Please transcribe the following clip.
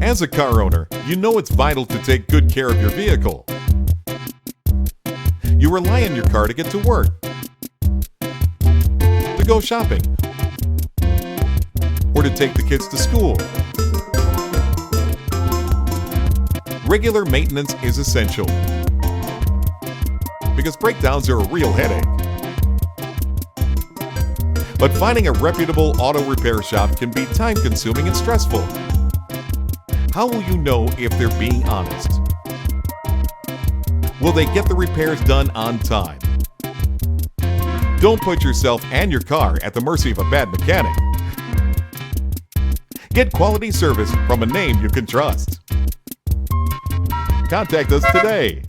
As a car owner, you know it's vital to take good care of your vehicle. You rely on your car to get to work, to go shopping, or to take the kids to school. Regular maintenance is essential because breakdowns are a real headache. But finding a reputable auto repair shop can be time-consuming and stressful. How will you know if they're being honest? Will they get the repairs done on time? Don't put yourself and your car at the mercy of a bad mechanic. Get quality service from a name you can trust. Contact us today.